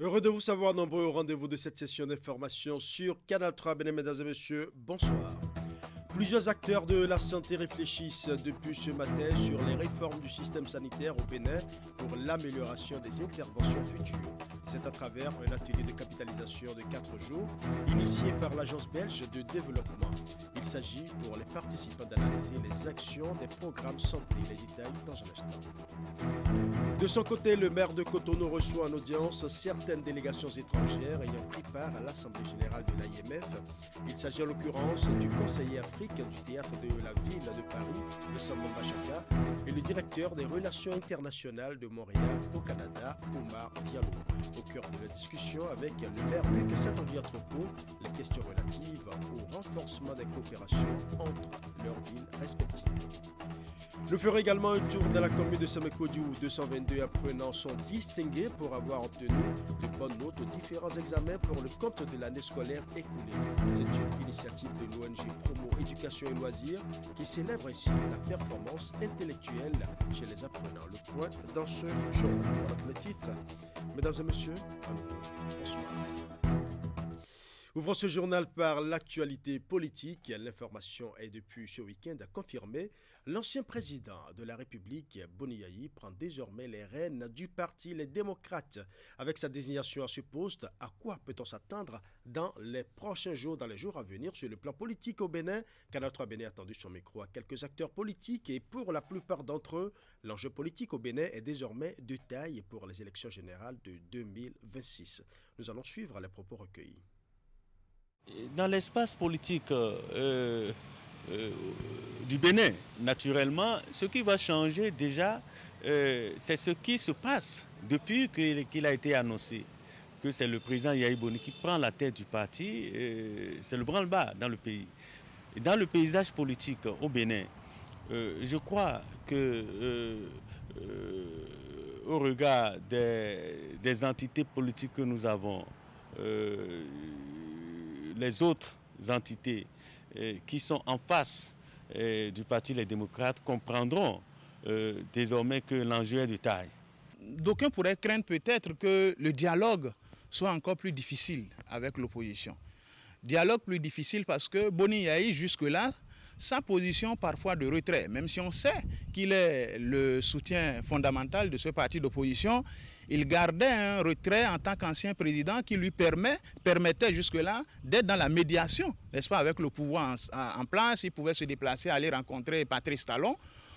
Heureux de vous savoir nombreux au rendez-vous de cette session d'information sur Canal 3. Mesdames et messieurs, bonsoir. Plusieurs acteurs de la santé réfléchissent depuis ce matin sur les réformes du système sanitaire au Bénin pour l'amélioration des interventions futures. C'est à travers un atelier de capitalisation de 4 jours initié par l'Agence belge de développement. Il s'agit pour les participants d'analyser les actions des programmes santé. Les détails dans un instant. De son côté, le maire de Cotonou reçoit en audience certaines délégations étrangères ayant pris part à l'Assemblée générale de l'AIMF. Il s'agit en l'occurrence du conseiller Afrique du théâtre de la ville de Paris, le Sambon Bachaka, et le directeur des relations internationales de Montréal au Canada, Omar Diallo. Au cœur de la discussion avec le maire Luc Satongi-Atropos, les questions relatives au renforcement des coopérations entre leurs villes respectives. Nous ferons également un tour dans la commune de Samekoudi où 222 apprenants sont distingués pour avoir obtenu de bonnes notes aux différents examens pour le compte de l'année scolaire écoulée. C'est une initiative de l'ONG Promo Éducation et Loisirs qui célèbre ainsi la performance intellectuelle chez les apprenants. Le point dans ce journal. Voilà pour le titre. Mesdames et messieurs, bonsoir. Ouvrons ce journal par l'actualité politique. L'information est depuis ce week-end à confirmer. L'ancien président de la République, Boni Yayi, prend désormais les rênes du parti Les Démocrates. Avec sa désignation à ce poste, à quoi peut-on s'attendre dans les prochains jours, dans les jours à venir sur le plan politique au Bénin? Canal 3 Bénin a tendu son micro à quelques acteurs politiques et pour la plupart d'entre eux, l'enjeu politique au Bénin est désormais de taille pour les élections générales de 2026. Nous allons suivre les propos recueillis. Dans l'espace politique du Bénin, naturellement, ce qui va changer déjà, c'est ce qui se passe depuis qu'il a été annoncé que c'est le président Yayi Boni qui prend la tête du parti. C'est le branle-bas dans le pays. Et dans le paysage politique au Bénin, je crois que au regard des entités politiques que nous avons, les autres entités qui sont en face du Parti Les Démocrates comprendront désormais que l'enjeu est de taille. D'aucuns pourraient craindre peut-être que le dialogue soit encore plus difficile avec l'opposition. Dialogue plus difficile parce que Boni Yayi, jusque-là, sa position parfois de retrait, même si on sait qu'il est le soutien fondamental de ce parti d'opposition, il gardait un retrait en tant qu'ancien président qui lui permettait jusque-là d'être dans la médiation, n'est-ce pas, avec le pouvoir en place. Il pouvait se déplacer, aller rencontrer Patrice Talon.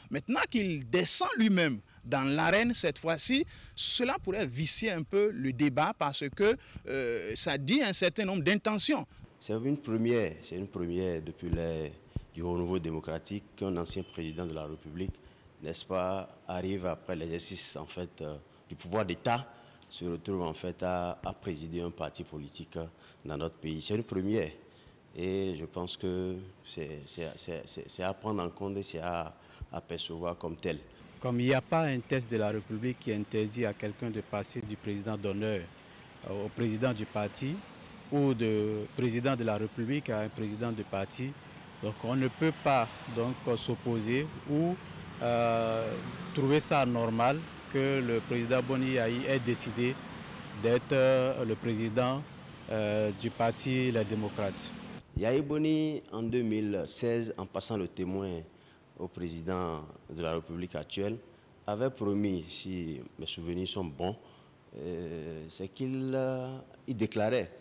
Maintenant qu'il descend lui-même dans l'arène cette fois-ci, cela pourrait vicier un peu le débat parce que ça dit un certain nombre d'intentions. C'est une première depuis du renouveau démocratique qu'un ancien président de la République, n'est-ce pas, arrive après l'exercice en fait du pouvoir d'État, se retrouve en fait à présider un parti politique dans notre pays. C'est une première et je pense que c'est à prendre en compte et c'est à percevoir comme tel. Comme il n'y a pas un texte de la République qui interdit à quelqu'un de passer du président d'honneur au président du parti ou de président de la République à un président de parti, donc on ne peut pas donc s'opposer ou trouver ça normal que le président Boni Yayi ait décidé d'être le président du parti Les Démocrates. Yayi Boni, en 2016, en passant le témoin au président de la République actuelle, avait promis, si mes souvenirs sont bons, c'est qu'il déclarait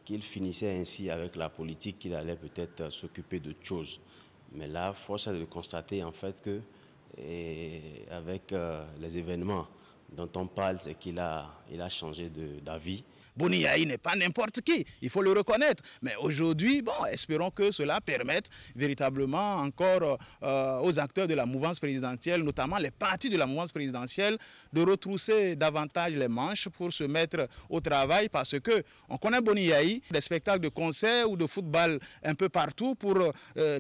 qu'il finissait ainsi avec la politique, qu'il allait peut-être s'occuper d'autre chose. Mais là, force est de constater en fait que, avec les événements dont on parle, c'est qu'il a changé d'avis. Boni Yayi n'est pas n'importe qui, il faut le reconnaître. Mais aujourd'hui, bon, espérons que cela permette véritablement encore aux acteurs de la mouvance présidentielle, notamment les partis de la mouvance présidentielle, de retrousser davantage les manches pour se mettre au travail parce que on connaît Boni Yayi, des spectacles de concert ou de football un peu partout pour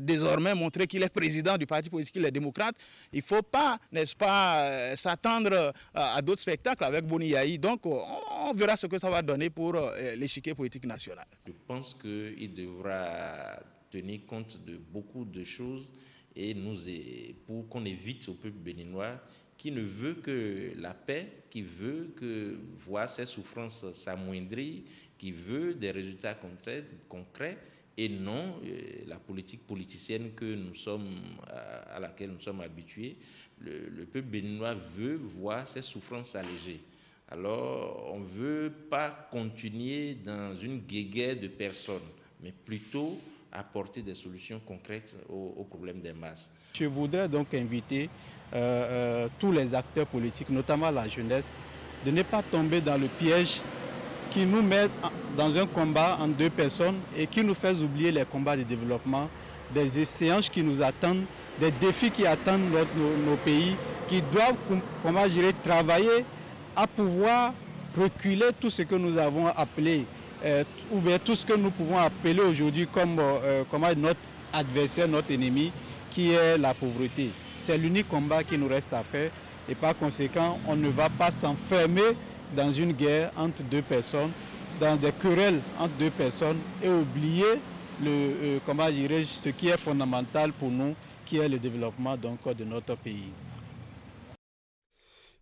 désormais montrer qu'il est président du parti politique Les Démocrates. Il ne faut pas, n'est-ce pas, s'attendre à d'autres spectacles avec Boni Yayi. Donc on verra ce que ça va donner pour l'échiquier politique national. Je pense qu'il devra tenir compte de beaucoup de choses et pour qu'on évite au peuple béninois qui ne veut que la paix, qui veut que voir ses souffrances s'amoindrir, qui veut des résultats concrets et non la politique politicienne à laquelle nous sommes habitués. Le peuple béninois veut voir ses souffrances allégées. Alors, on ne veut pas continuer dans une guéguerre de personnes, mais plutôt apporter des solutions concrètes aux problèmes des masses. Je voudrais donc inviter tous les acteurs politiques, notamment la jeunesse, de ne pas tomber dans le piège qui nous met dans un combat en deux personnes et qui nous fait oublier les combats de développement, des échéances qui nous attendent, des défis qui attendent nos pays, qui doivent, travailler à pouvoir reculer tout ce que nous avons appelé, ou bien tout ce que nous pouvons appeler aujourd'hui comme notre adversaire, notre ennemi, qui est la pauvreté. C'est l'unique combat qui nous reste à faire et par conséquent, on ne va pas s'enfermer dans une guerre entre deux personnes, dans des querelles entre deux personnes et oublier ce qui est fondamental pour nous, qui est le développement donc, de notre pays.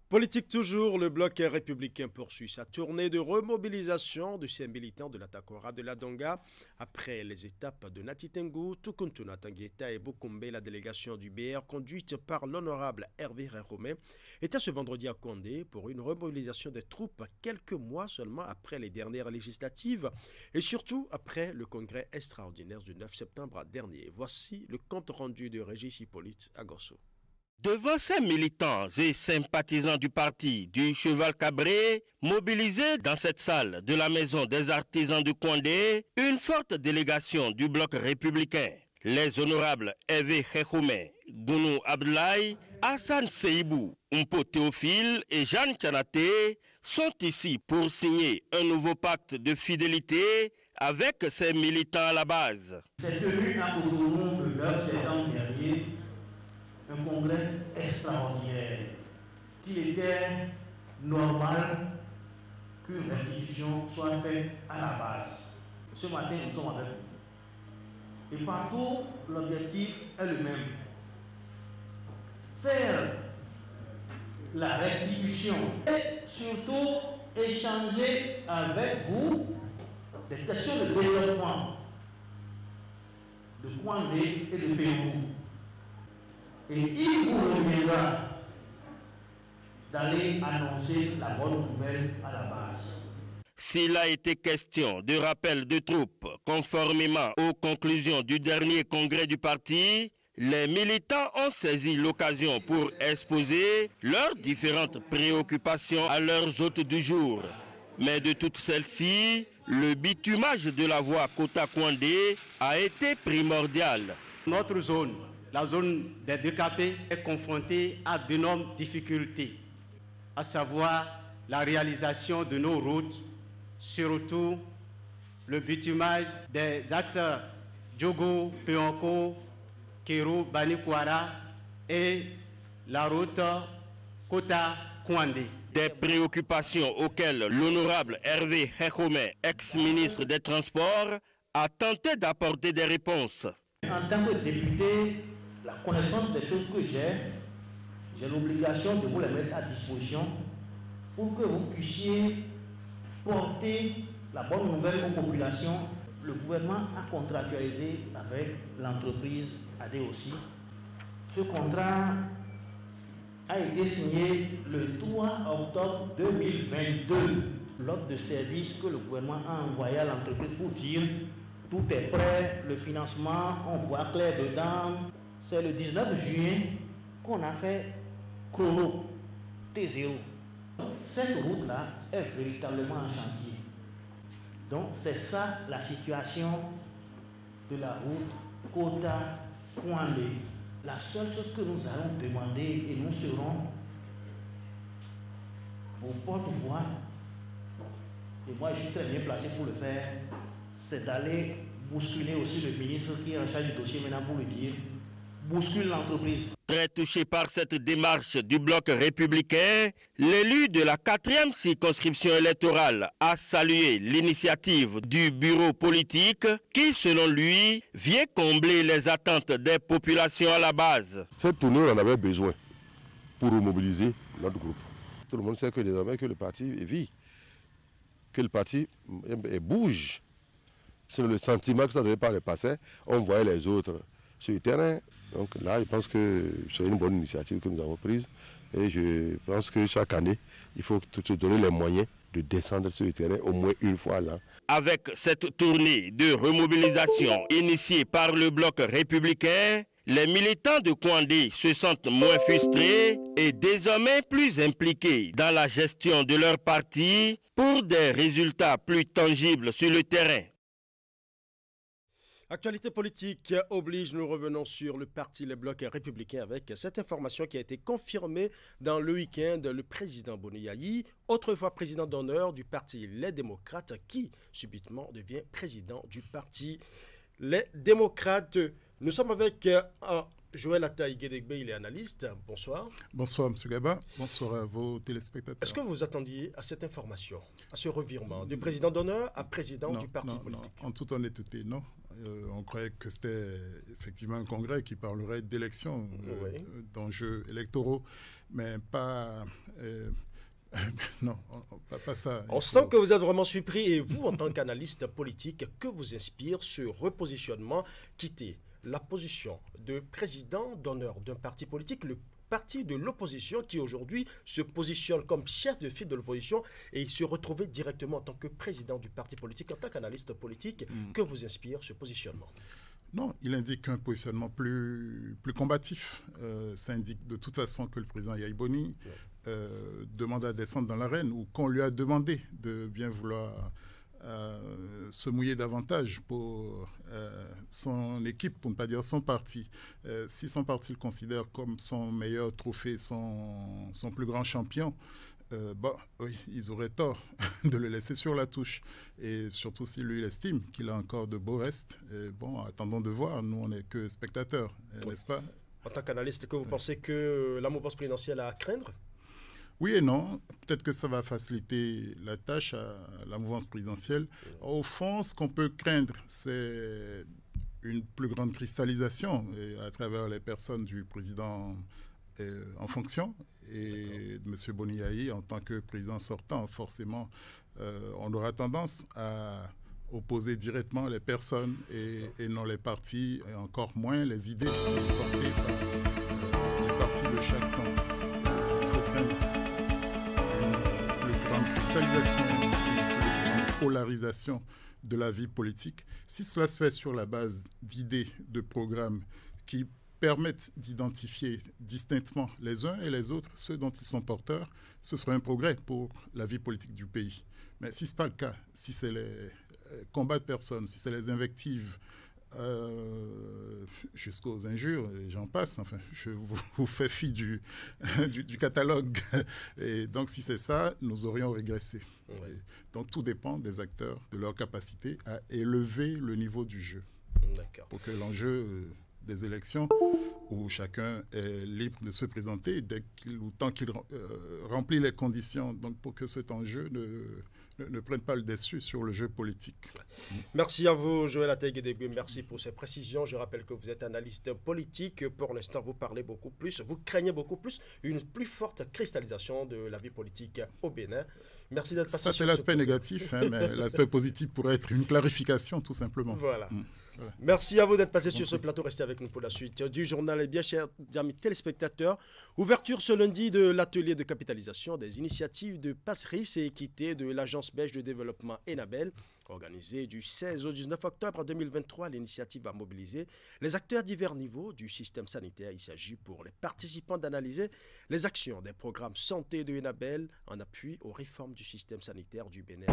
Politique toujours, le bloc républicain poursuit sa tournée de remobilisation de ses militants de la Takora de la Donga. Après les étapes de Natitengu, Tukuntuna Tangueta et Bokumbe, la délégation du BR conduite par l'honorable Hervé Réhomé était ce vendredi à Condé pour une remobilisation des troupes quelques mois seulement après les dernières législatives et surtout après le congrès extraordinaire du 9 septembre dernier. Voici le compte rendu de Régis Hippolyte Agosso. Devant ces militants et sympathisants du parti du Cheval Cabré, mobilisés dans cette salle de la Maison des artisans de Condé, une forte délégation du bloc républicain, les honorables Hervé Réhomé, Gounou Abdoulaye, Hassan Seibou, Umpo Théophile et Jeanne Tchanaté, sont ici pour signer un nouveau pacte de fidélité avec ces militants à la base. C'est tenu à Cotonou le 9 septembre dernier. Un congrès extraordinaire, qu'il était normal qu'une restitution soit faite à la base. Ce matin, nous sommes avec vous. Et partout, l'objectif est le même. Faire la restitution et surtout échanger avec vous des questions de développement de Kouandé et de Pérou. Et il vous reviendra d'aller annoncer la bonne nouvelle à la base. S'il a été question de rappel de troupes conformément aux conclusions du dernier congrès du parti, les militants ont saisi l'occasion pour exposer leurs différentes préoccupations à leurs hôtes du jour. Mais de toutes celles-ci, le bitumage de la voie Kota-Kouandé a été primordial. Notre zone, la zone des décapés, est confrontée à d'énormes difficultés, à savoir la réalisation de nos routes, surtout le bitumage des axes Djogo, Peonko, Kero, Banikwara et la route Kota-Kouandé. Des préoccupations auxquelles l'honorable Hervé Réhomé, ex-ministre des Transports, a tenté d'apporter des réponses. En tant que député, la connaissance des choses que j'ai l'obligation de vous les mettre à disposition pour que vous puissiez porter la bonne nouvelle aux populations. Le gouvernement a contractualisé avec l'entreprise ADOCI. Ce contrat a été signé le 3 octobre 2022. L'ordre de service que le gouvernement a envoyé à l'entreprise pour dire tout est prêt, le financement, on voit clair dedans. C'est le 19 juin qu'on a fait chrono T0. Cette route-là est véritablement en chantier. Donc c'est ça la situation de la route Kota-Kouandé. La seule chose que nous allons demander, et nous serons vos porte-voix, et moi je suis très bien placé pour le faire, c'est d'aller bousculer aussi le ministre qui est en charge du dossier maintenant pour lui dire bouscule l'entreprise. Très touché par cette démarche du bloc républicain, l'élu de la 4e circonscription électorale a salué l'initiative du bureau politique qui, selon lui, vient combler les attentes des populations à la base. Cette tournée, on en avait besoin pour remobiliser notre groupe. Tout le monde sait que désormais que le parti vit, que le parti bouge. C'est le sentiment que ça devait pas le passer. On voyait les autres sur le terrain. Donc là, je pense que c'est une bonne initiative que nous avons prise. Et je pense que chaque année, il faut se donner les moyens de descendre sur le terrain au moins une fois là. Avec cette tournée de remobilisation initiée par le bloc républicain, les militants de Kouandé se sentent moins frustrés et désormais plus impliqués dans la gestion de leur parti pour des résultats plus tangibles sur le terrain. Actualité politique oblige, nous revenons sur le parti Les Blocs Républicains avec cette information qui a été confirmée dans le week-end. Le président Boni Yayi, autrefois président d'honneur du parti Les Démocrates, qui subitement devient président du parti Les Démocrates. Nous sommes avec Joël Ataï-Guédégbé, il est analyste. Bonsoir. Bonsoir M. Gaba, bonsoir à vos téléspectateurs. Est-ce que vous vous attendiez à cette information, à ce revirement de président d'honneur à président du parti politique? Non, en toute honnêteté, non. On croyait que c'était effectivement un congrès qui parlerait d'élections, d'enjeux électoraux, mais pas... non, pas ça. On sent que vous êtes vraiment surpris. Et vous, en tant qu'analyste politique, que vous inspire ce repositionnement, quitter la position de président d'honneur d'un parti politique, le parti de l'opposition qui aujourd'hui se positionne comme chef de file de l'opposition et se retrouver directement en tant que président du parti politique, en tant qu'analyste politique, que vous inspire ce positionnement? Non, il indique un positionnement plus combatif. Ça indique de toute façon que le président Yayi Boni demande à descendre dans l'arène ou qu'on lui a demandé de bien vouloir se mouiller davantage pour son équipe, pour ne pas dire son parti. Si son parti le considère comme son meilleur trophée, son plus grand champion, oui, ils auraient tort de le laisser sur la touche. Et surtout si lui, il estime qu'il a encore de beaux restes. Et bon, attendons de voir. Nous, on n'est que spectateurs, n'est-ce pas? En tant qu'analyste, que vous pensez que la mouvance présidentielle a à craindre? Oui et non. Peut-être que ça va faciliter la tâche à la mouvance présidentielle. Au fond, ce qu'on peut craindre, c'est une plus grande cristallisation à travers les personnes du président en fonction et de M. Boni Yayi en tant que président sortant. Forcément, on aura tendance à opposer directement les personnes et non les partis, et encore moins les idées portées par les partis de chaque camp. Il faut craindre cristallisation, une plus grande polarisation de la vie politique. Si cela se fait sur la base d'idées, de programmes qui permettent d'identifier distinctement les uns et les autres ceux dont ils sont porteurs, ce serait un progrès pour la vie politique du pays. Mais si ce n'est pas le cas, si c'est les combats de personnes, si c'est les invectives, jusqu'aux injures, et j'en passe, enfin, je vous fais fi du catalogue. Et donc, si c'est ça, nous aurions régressé. Ouais. Donc, tout dépend des acteurs, de leur capacité à élever le niveau du jeu. Pour que l'enjeu des élections, où chacun est libre de se présenter, tant qu'il remplit les conditions, donc pour que cet enjeu ne prennent pas le dessus sur le jeu politique. Merci à vous, Joël Ataï-Guédégbé. Merci pour ces précisions. Je rappelle que vous êtes analyste politique. Pour l'instant, vous parlez beaucoup plus, vous craignez beaucoup plus une plus forte cristallisation de la vie politique au Bénin. Merci d'être passé. Ça, c'est l'aspect négatif, hein, mais l'aspect positif pourrait être une clarification, tout simplement. Voilà. Voilà. Merci à vous d'être passé sur ce plateau. Restez avec nous pour la suite du journal. Et bien, chers amis téléspectateurs, ouverture ce lundi de l'atelier de capitalisation des initiatives de passerie et équité de l'Agence belge de développement Enabel. Organisée du 16 au 19 octobre 2023, l'initiative a mobilisé les acteurs à divers niveaux du système sanitaire. Il s'agit pour les participants d'analyser les actions des programmes santé de Enabel en appui aux réformes du système sanitaire du Bénin.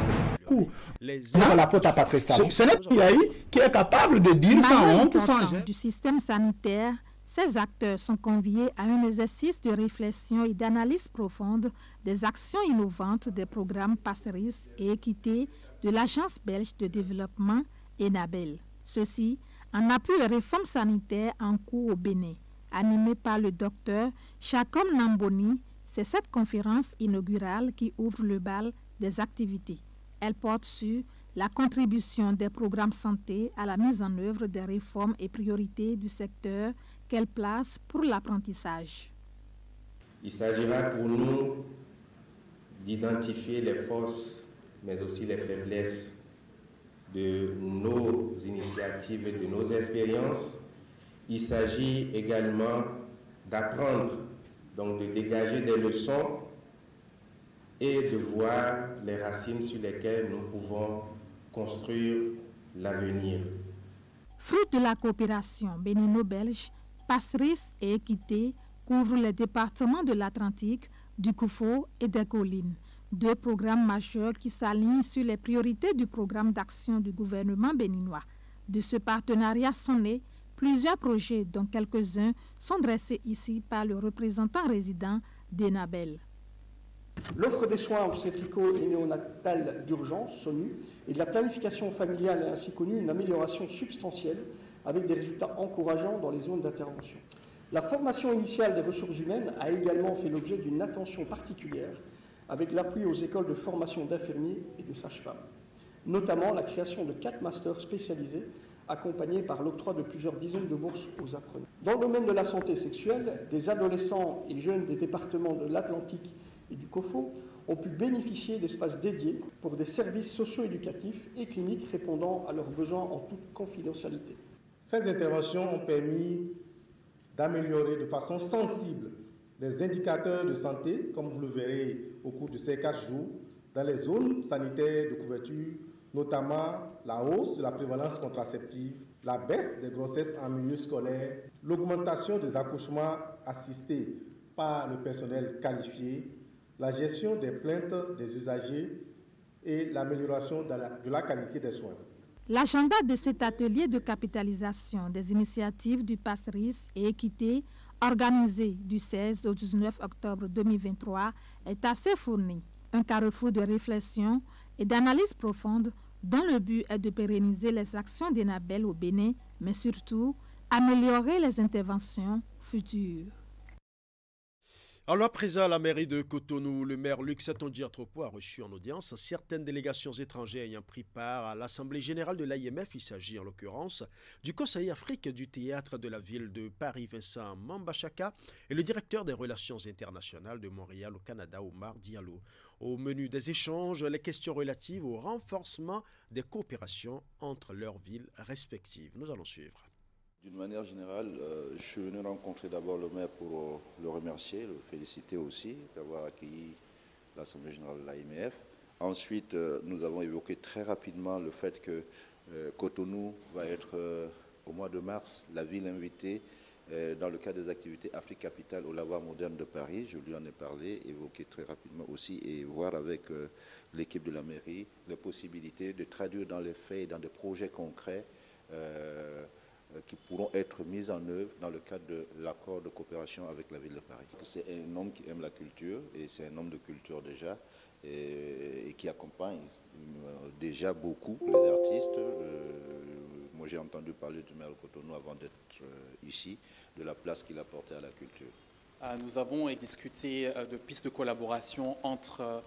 C'est la faute à Patrice Talon. C'est notre pays qui est capable de dire sans honte, sans gêne. Du système sanitaire, ces acteurs sont conviés à un exercice de réflexion et d'analyse profonde des actions innovantes des programmes passeries et équité de l'Agence belge de développement Enabel. Ceci en appui aux réformes sanitaires en cours au Bénin. Animée par le docteur Chakom Namboni, c'est cette conférence inaugurale qui ouvre le bal des activités. Elle porte sur la contribution des programmes santé à la mise en œuvre des réformes et priorités du secteur qu'elle place pour l'apprentissage. Il s'agira pour nous d'identifier les forces, mais aussi les faiblesses de nos initiatives et de nos expériences. Il s'agit également d'apprendre, donc de dégager des leçons et de voir les racines sur lesquelles nous pouvons construire l'avenir. Fruit de la coopération bénino-belge, Passeris et Équité couvrent les départements de l'Atlantique, du Koufo et des Collines. 2 programmes majeurs qui s'alignent sur les priorités du programme d'action du gouvernement béninois. De ce partenariat sont nés plusieurs projets dont quelques-uns sont dressés ici par le représentant résident d'Enabel. L'offre des soins obstétricaux et néonatales d'urgence, SONU, et de la planification familiale a ainsi connu une amélioration substantielle avec des résultats encourageants dans les zones d'intervention. La formation initiale des ressources humaines a également fait l'objet d'une attention particulière avec l'appui aux écoles de formation d'infirmiers et de sages-femmes, notamment la création de 4 masters spécialisés accompagnés par l'octroi de plusieurs dizaines de bourses aux apprenants. Dans le domaine de la santé sexuelle, des adolescents et jeunes des départements de l'Atlantique et du COFO ont pu bénéficier d'espaces dédiés pour des services socio-éducatifs et cliniques répondant à leurs besoins en toute confidentialité. Ces interventions ont permis d'améliorer de façon sensible les indicateurs de santé, comme vous le verrez au cours de ces 4 jours, dans les zones sanitaires de couverture, notamment la hausse de la prévalence contraceptive, la baisse des grossesses en milieu scolaire, l'augmentation des accouchements assistés par le personnel qualifié, la gestion des plaintes des usagers et l'amélioration de la qualité des soins. L'agenda de cet atelier de capitalisation des initiatives du Passeris et Équité, organisé du 16 au 19 octobre 2023, est assez fourni. Un carrefour de réflexion et d'analyse profonde dont le but est de pérenniser les actions d'Enabel au Bénin, mais surtout améliorer les interventions futures. Alors, à présent, à la mairie de Cotonou, le maire Luc Satonji-Atropo a reçu en audience certaines délégations étrangères ayant pris part à l'Assemblée générale de l'AIMF. Il s'agit en l'occurrence du conseiller Afrique du théâtre de la ville de Paris, Vincent Mambachaka, et le directeur des relations internationales de Montréal au Canada, Omar Diallo. Au menu des échanges, les questions relatives au renforcement des coopérations entre leurs villes respectives. Nous allons suivre. D'une manière générale, je suis venu rencontrer d'abord le maire pour le remercier, le féliciter aussi d'avoir accueilli l'Assemblée générale de l'AIMF. Ensuite, nous avons évoqué très rapidement le fait que Cotonou va être au mois de mars la ville invitée dans le cadre des activités Afrique Capitale au Lavoir moderne de Paris. Je lui en ai parlé, évoqué très rapidement aussi et voir avec l'équipe de la mairie les possibilités de traduire dans les faits et dans des projets concrets qui pourront être mises en œuvre dans le cadre de l'accord de coopération avec la ville de Paris. C'est un homme qui aime la culture et c'est un homme de culture déjà et qui accompagne déjà beaucoup les artistes. Moi j'ai entendu parler du maire de Cotonou avant d'être ici, de la place qu'il apportait à la culture. Nous avons discuté de pistes de collaboration entre,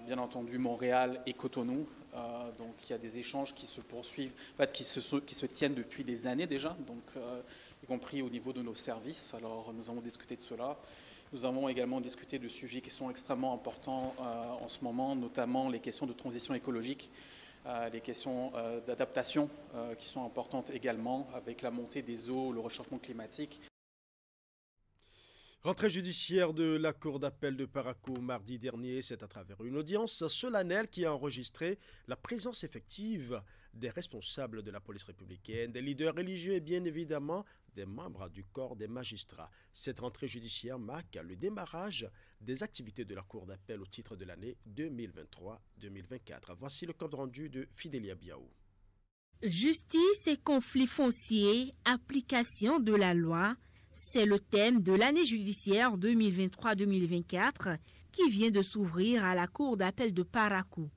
bien entendu, Montréal et Cotonou. Donc, il y a des échanges qui se poursuivent, en fait, qui se tiennent depuis des années déjà, donc, y compris au niveau de nos services. Alors, nous avons discuté de cela. Nous avons également discuté de sujets qui sont extrêmement importants en ce moment, notamment les questions de transition écologique, les questions d'adaptation qui sont importantes également, avec la montée des eaux, le réchauffement climatique. Rentrée judiciaire de la Cour d'appel de Parakou mardi dernier, c'est à travers une audience solennelle qui a enregistré la présence effective des responsables de la police républicaine, des leaders religieux et bien évidemment des membres du corps des magistrats. Cette rentrée judiciaire marque le démarrage des activités de la Cour d'appel au titre de l'année 2023-2024. Voici le compte rendu de Fidélia Biaou. Justice et conflits fonciers, application de la loi. C'est le thème de l'année judiciaire 2023-2024 qui vient de s'ouvrir à la Cour d'appel de Parakou.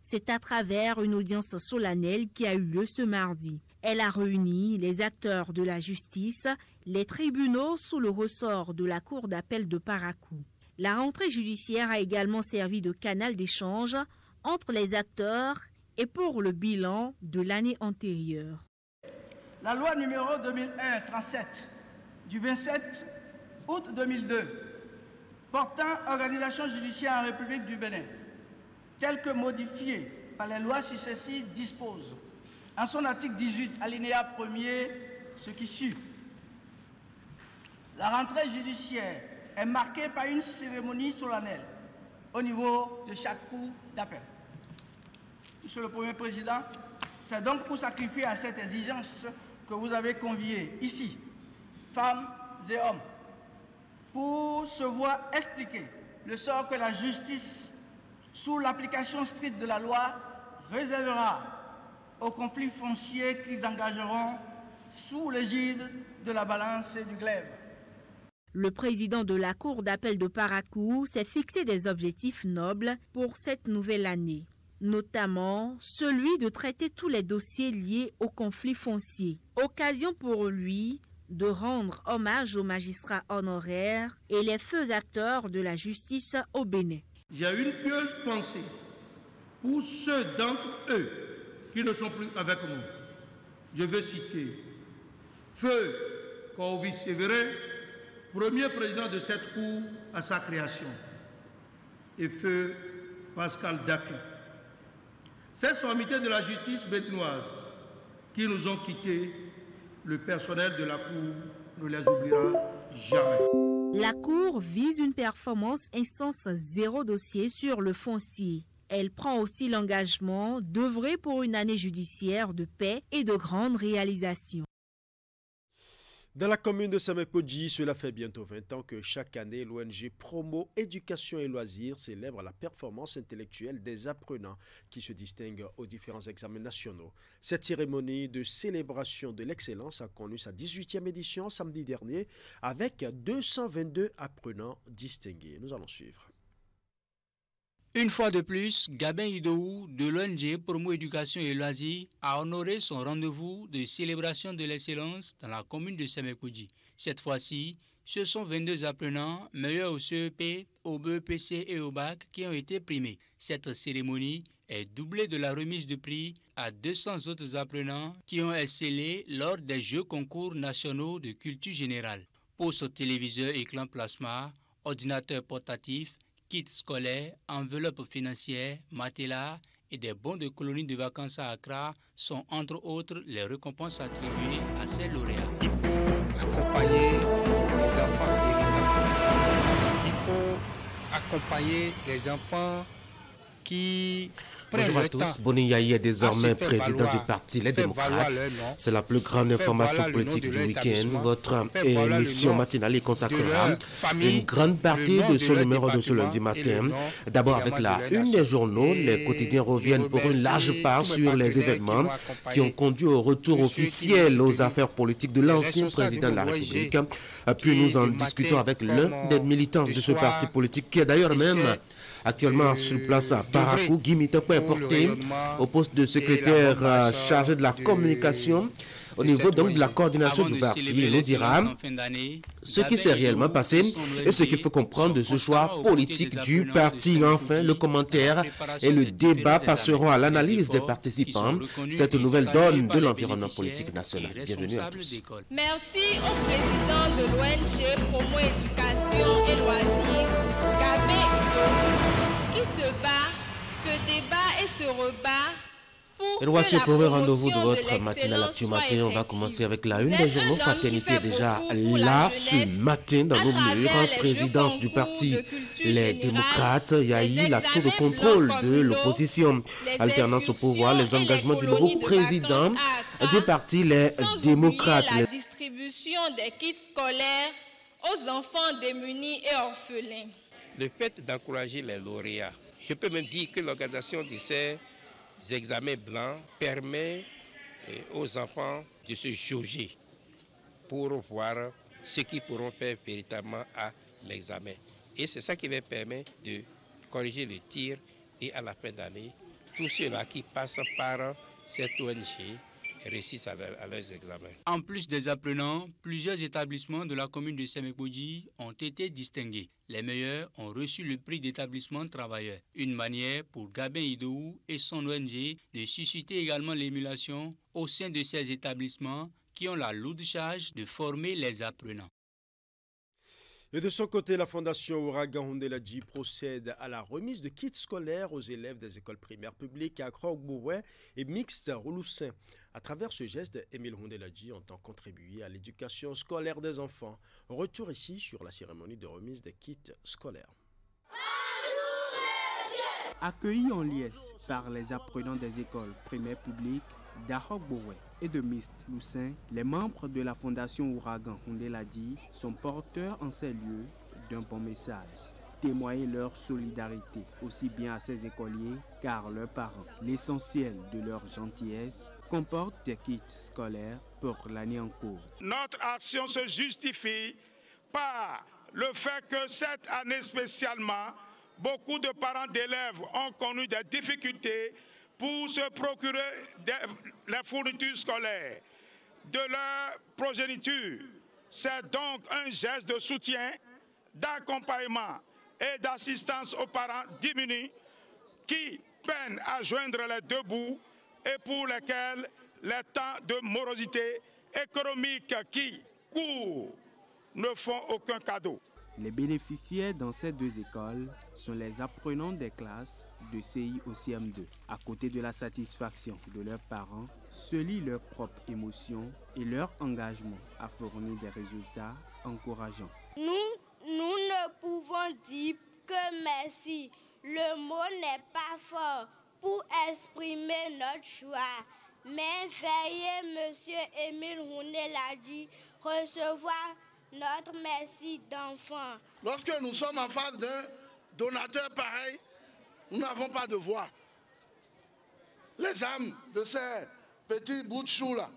C'est à travers une audience solennelle qui a eu lieu ce mardi. Elle a réuni les acteurs de la justice, les tribunaux sous le ressort de la Cour d'appel de Parakou. La rentrée judiciaire a également servi de canal d'échange entre les acteurs et pour le bilan de l'année antérieure. La loi numéro 2001-37 du 27 août 2002 portant organisation judiciaire en République du Bénin, telle que modifiée par les lois successives, dispose en son article 18, alinéa 1er, ce qui suit. La rentrée judiciaire est marquée par une cérémonie solennelle au niveau de chaque cour d'appel. Monsieur le Premier Président, c'est donc pour sacrifier à cette exigence que vous avez convié ici, femmes et hommes, pour se voir expliquer le sort que la justice, sous l'application stricte de la loi, réservera aux conflits fonciers qu'ils engageront sous l'égide de la balance et du glaive. Le président de la Cour d'appel de Parakou s'est fixé des objectifs nobles pour cette nouvelle année, notamment celui de traiter tous les dossiers liés aux conflits fonciers. Occasion pour lui de rendre hommage aux magistrats honoraires et les feux acteurs de la justice au Bénin. J'ai une pieuse pensée pour ceux d'entre eux qui ne sont plus avec nous. Je veux citer Feu Corvis Sévérin, premier président de cette cour à sa création, et Feu Pascal Daquin. Ces sommités de la justice béninoise qui nous ont quittés, le personnel de la cour ne les oubliera jamais. La Cour vise une performance instance zéro dossier sur le foncier. Elle prend aussi l'engagement d'œuvrer pour une année judiciaire de paix et de grandes réalisations. Dans la commune de Samekodji, cela fait bientôt 20 ans que chaque année, l'ONG Promo Éducation et Loisirs célèbre la performance intellectuelle des apprenants qui se distinguent aux différents examens nationaux. Cette cérémonie de célébration de l'excellence a connu sa 18e édition samedi dernier avec 222 apprenants distingués. Nous allons suivre. Une fois de plus, Gabin Idoou de l'ONG Promo Éducation et Loisirs a honoré son rendez-vous de célébration de l'excellence dans la commune de Samekodji. Cette fois-ci, ce sont 22 apprenants meilleurs au CEP, au BEPC et au BAC qui ont été primés. Cette cérémonie est doublée de la remise de prix à 200 autres apprenants qui ont excellé lors des Jeux concours nationaux de culture générale. Poste téléviseur écran plasma, ordinateur portatif, kits scolaires, enveloppes financières, matelas et des bons de colonies de vacances à Accra sont entre autres les récompenses attribuées à ces lauréats. Il faut accompagner les enfants véritables. Il faut accompagner les enfants qui... Bonjour à tous. Boni Yayi est désormais président du parti Les Démocrates. C'est la plus grande information politique du week-end. Votre émission matinale consacrera une grande partie de ce numéro de ce lundi matin. D'abord avec la une des journaux, les quotidiens reviennent pour une large part sur les événements qui ont conduit au retour officiel aux affaires politiques de l'ancien président de la République. Puis nous en discutons avec l'un des militants de ce parti politique qui est d'ailleurs même actuellement sur place à Parakou. Guy Mitoko est porté au poste de secrétaire chargé de la communication au niveau donc de la coordination du parti. Il nous dira ce qui s'est réellement passé et ce qu'il faut comprendre de ce choix politique du parti. Enfin, le commentaire et le débat passeront à l'analyse des participants. Cette nouvelle donne de l'environnement politique national. Bienvenue à tous. Merci au président de l'ONG Promo Éducation et Loisirs, Gabin Idoou, qui se bat, se débat et se rebat. Et voici le premier rendez-vous de votre matinale Actu Matin. On va commencer avec la une des journaux. Fraternité déjà là ce matin dans nos murs. Présidence du parti Les Démocrates. Yayi, la tour de contrôle de l'opposition. Alternance au pouvoir, les engagements du nouveau président du parti Les Démocrates. La distribution des kits scolaires aux enfants démunis et orphelins. Le fait d'encourager les lauréats, je peux même dire que l'organisation de ces examens blancs permet aux enfants de se jauger pour voir ce qu'ils pourront faire véritablement à l'examen. Et c'est ça qui leur permet de corriger le tir et à la fin d'année, tous ceux-là qui passent par cette ONG réussissent à leurs examens. En plus des apprenants, plusieurs établissements de la commune de Sémékoudji ont été distingués. Les meilleurs ont reçu le prix d'établissement travailleur. Une manière pour Gabin Idoou et son ONG de susciter également l'émulation au sein de ces établissements qui ont la lourde charge de former les apprenants. Et de son côté, la Fondation Ouragan Hundeladji procède à la remise de kits scolaires aux élèves des écoles primaires publiques à Krogboué et mixtes Rouloussin. À travers ce geste, Émile Hundeladji entend contribuer à l'éducation scolaire des enfants. Retour ici sur la cérémonie de remise des kits scolaires. Accueillis en liesse par les apprenants des écoles primaires publiques d'Arogboué et de Mist Loussin, les membres de la Fondation Ouragan Hundeladji sont porteurs en ces lieux d'un bon message. Témoigner leur solidarité aussi bien à ces écoliers car leurs parents, l'essentiel de leur gentillesse, comportent des kits scolaires pour l'année en cours. Notre action se justifie par le fait que cette année spécialement, beaucoup de parents d'élèves ont connu des difficultés pour se procurer les fournitures scolaires de leur progéniture. C'est donc un geste de soutien, d'accompagnement et d'assistance aux parents démunis qui peinent à joindre les deux bouts et pour lesquels les temps de morosité économique qui courent ne font aucun cadeau. Les bénéficiaires dans ces deux écoles sont les apprenants des classes de CI au CM2. À côté de la satisfaction de leurs parents, se lit leur propre émotion et leur engagement à fournir des résultats encourageants. Nous ne pouvons dire que merci. Le mot n'est pas fort pour exprimer notre joie. Mais veuillez, Monsieur Émile Hundeladji, recevoir notre merci d'enfant. Lorsque nous sommes en face d'un donateur pareil, nous n'avons pas de voix. Les âmes de ces petits bouts de chou-là,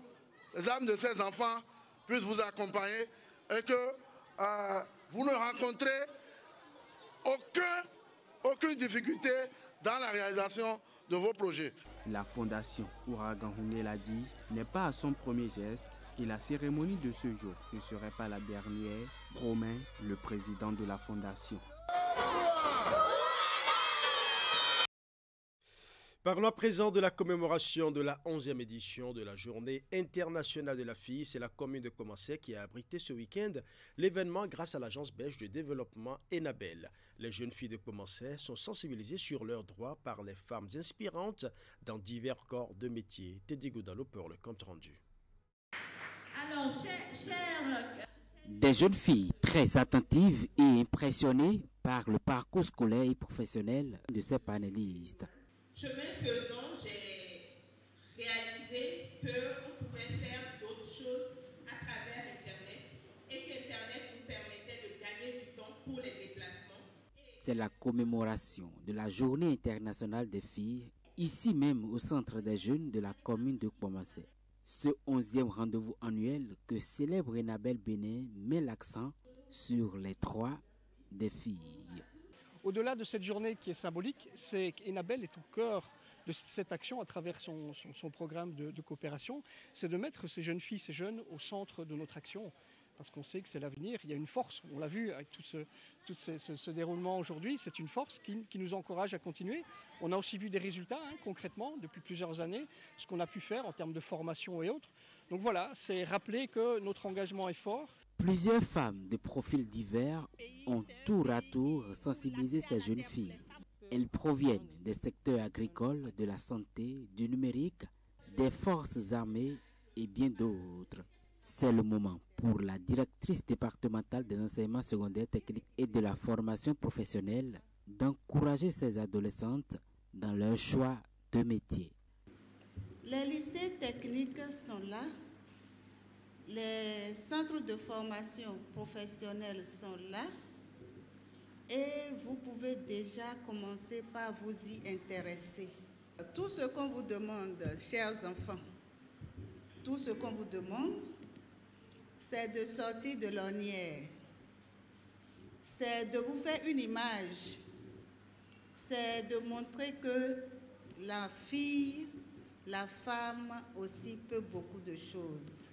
les âmes de ces enfants puissent vous accompagner et que vous ne rencontrez aucune difficulté dans la réalisation de vos projets. La Fondation Ouragan Hundeladji n'est pas à son premier geste et la cérémonie de ce jour ne serait pas la dernière, promet le président de la Fondation. Parlons à présent de la commémoration de la 11e édition de la Journée internationale de la fille. C'est la commune de Komansé qui a abrité ce week-end l'événement grâce à l'agence belge de développement Enabel. Les jeunes filles de Komansé sont sensibilisées sur leurs droits par les femmes inspirantes dans divers corps de métier. Teddy Goudalo pour le compte rendu. Alors, des jeunes filles très attentives et impressionnées par le parcours scolaire et professionnel de ces panélistes. Chemin faisant, j'ai réalisé qu'on pouvait faire d'autres choses à travers Internet et qu'Internet nous permettait de gagner du temps pour les déplacements. C'est la commémoration de la Journée internationale des filles, ici même au centre des jeunes de la commune de Komansé. Ce 11e rendez-vous annuel que célèbre Enabel Bénin met l'accent sur les droits des filles. Au-delà de cette journée qui est symbolique, c'est qu'Enabel est au cœur de cette action à travers son programme de coopération. C'est de mettre ces jeunes filles, ces jeunes au centre de notre action. Parce qu'on sait que c'est l'avenir, il y a une force, on l'a vu avec tout ce déroulement aujourd'hui, c'est une force qui nous encourage à continuer. On a aussi vu des résultats concrètement depuis plusieurs années, ce qu'on a pu faire en termes de formation et autres. Donc voilà, c'est rappeler que notre engagement est fort. Plusieurs femmes de profils divers ont tour à tour sensibilisé ces jeunes filles. Elles proviennent des secteurs agricoles, de la santé, du numérique, des forces armées et bien d'autres. C'est le moment pour la directrice départementale des enseignements secondaires techniques et de la formation professionnelle d'encourager ces adolescentes dans leur choix de métier. Les lycées techniques sont là. Les centres de formation professionnelle sont là et vous pouvez déjà commencer par vous y intéresser. Tout ce qu'on vous demande, chers enfants, tout ce qu'on vous demande, c'est de sortir de l'ornière, c'est de vous faire une image, c'est de montrer que la fille, la femme aussi peut beaucoup de choses.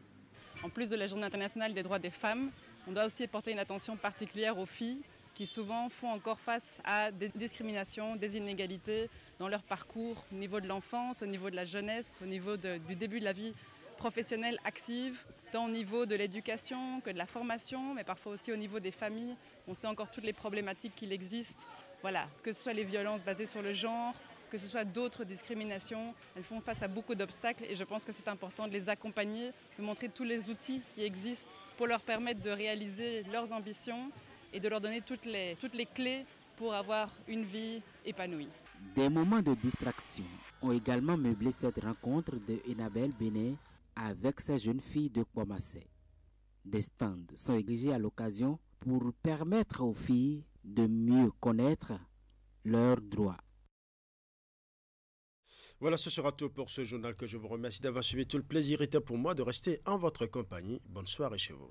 En plus de la Journée internationale des droits des femmes, on doit aussi porter une attention particulière aux filles qui souvent font encore face à des discriminations, des inégalités dans leur parcours au niveau de l'enfance, au niveau de la jeunesse, au niveau du début de la vie professionnelle active, tant au niveau de l'éducation que de la formation, mais parfois aussi au niveau des familles. On sait encore toutes les problématiques qu'il existe, voilà, que ce soit les violences basées sur le genre, que ce soit d'autres discriminations, elles font face à beaucoup d'obstacles et je pense que c'est important de les accompagner, de montrer tous les outils qui existent pour leur permettre de réaliser leurs ambitions et de leur donner toutes les clés pour avoir une vie épanouie. Des moments de distraction ont également meublé cette rencontre de Enabel Béné avec ces jeunes filles de Kwamassé. Des stands sont érigés à l'occasion pour permettre aux filles de mieux connaître leurs droits. Voilà, ce sera tout pour ce journal que je vous remercie d'avoir suivi. Tout le plaisir était pour moi de rester en votre compagnie. Bonne soirée chez vous.